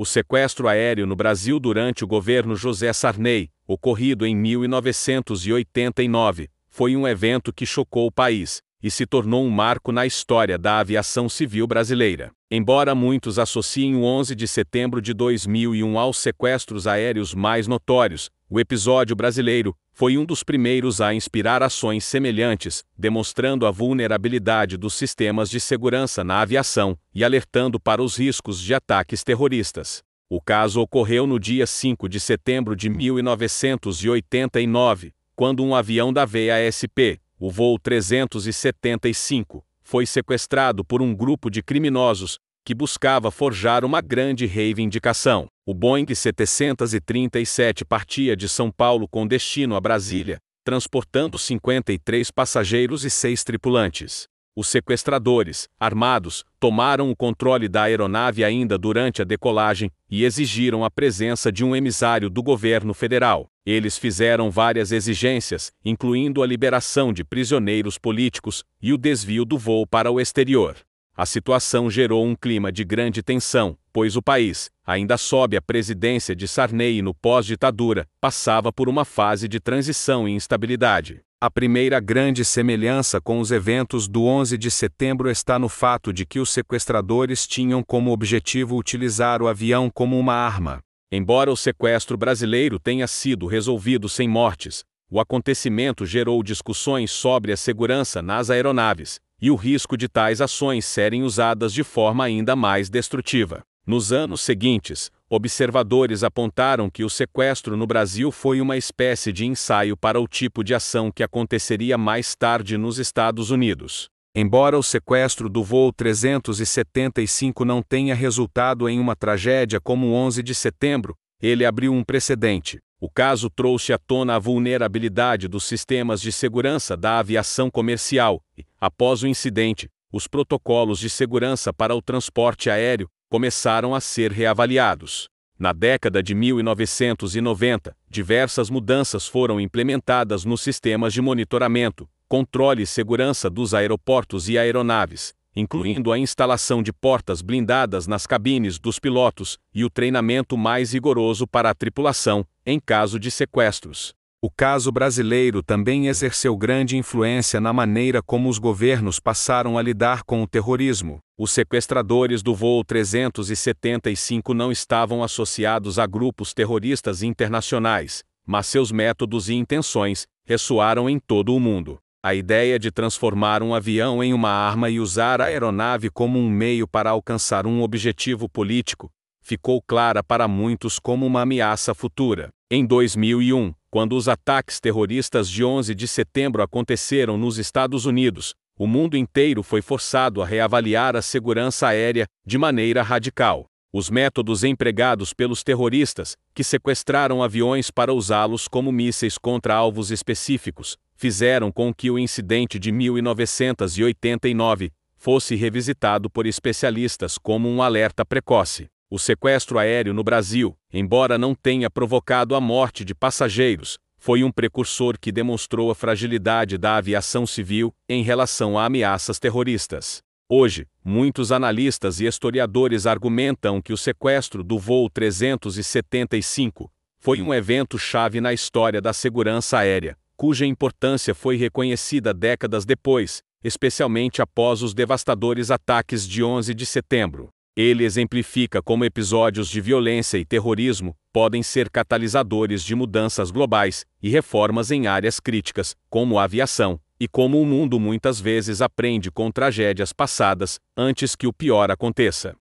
O sequestro aéreo no Brasil durante o governo José Sarney, ocorrido em 1989, foi um evento que chocou o país e se tornou um marco na história da aviação civil brasileira. Embora muitos associem o 11 de setembro de 2001 aos sequestros aéreos mais notórios, o episódio brasileiro foi um dos primeiros a inspirar ações semelhantes, demonstrando a vulnerabilidade dos sistemas de segurança na aviação e alertando para os riscos de ataques terroristas. O caso ocorreu no dia 5 de setembro de 1989, quando um avião da VASP, o voo 375, foi sequestrado por um grupo de criminosos que buscava forjar uma grande reivindicação. O Boeing 737 partia de São Paulo com destino a Brasília, transportando 53 passageiros e 6 tripulantes. Os sequestradores, armados, tomaram o controle da aeronave ainda durante a decolagem e exigiram a presença de um emissário do governo federal. Eles fizeram várias exigências, incluindo a liberação de prisioneiros políticos e o desvio do voo para o exterior. A situação gerou um clima de grande tensão, pois o país, ainda sob a presidência de Sarney no pós-ditadura, passava por uma fase de transição e instabilidade. A primeira grande semelhança com os eventos do 11 de setembro está no fato de que os sequestradores tinham como objetivo utilizar o avião como uma arma. Embora o sequestro brasileiro tenha sido resolvido sem mortes, o acontecimento gerou discussões sobre a segurança nas aeronaves e o risco de tais ações serem usadas de forma ainda mais destrutiva. Nos anos seguintes, observadores apontaram que o sequestro no Brasil foi uma espécie de ensaio para o tipo de ação que aconteceria mais tarde nos Estados Unidos. Embora o sequestro do voo 375 não tenha resultado em uma tragédia como o 11 de setembro, ele abriu um precedente. O caso trouxe à tona a vulnerabilidade dos sistemas de segurança da aviação comercial e, após o incidente, os protocolos de segurança para o transporte aéreo começaram a ser reavaliados. Na década de 1990, diversas mudanças foram implementadas nos sistemas de monitoramento, controle e segurança dos aeroportos e aeronaves, incluindo a instalação de portas blindadas nas cabines dos pilotos e o treinamento mais rigoroso para a tripulação, em caso de sequestros. O caso brasileiro também exerceu grande influência na maneira como os governos passaram a lidar com o terrorismo. Os sequestradores do voo 375 não estavam associados a grupos terroristas internacionais, mas seus métodos e intenções ressoaram em todo o mundo. A ideia de transformar um avião em uma arma e usar a aeronave como um meio para alcançar um objetivo político ficou clara para muitos como uma ameaça futura. Em 2001, quando os ataques terroristas de 11 de setembro aconteceram nos Estados Unidos, o mundo inteiro foi forçado a reavaliar a segurança aérea de maneira radical. Os métodos empregados pelos terroristas, que sequestraram aviões para usá-los como mísseis contra alvos específicos, fizeram com que o incidente de 1989 fosse revisitado por especialistas como um alerta precoce. O sequestro aéreo no Brasil, embora não tenha provocado a morte de passageiros, foi um precursor que demonstrou a fragilidade da aviação civil em relação a ameaças terroristas. Hoje, muitos analistas e historiadores argumentam que o sequestro do voo 375 foi um evento-chave na história da segurança aérea, cuja importância foi reconhecida décadas depois, especialmente após os devastadores ataques de 11 de setembro. Ele exemplifica como episódios de violência e terrorismo podem ser catalisadores de mudanças globais e reformas em áreas críticas, como a aviação, e como o mundo muitas vezes aprende com tragédias passadas antes que o pior aconteça.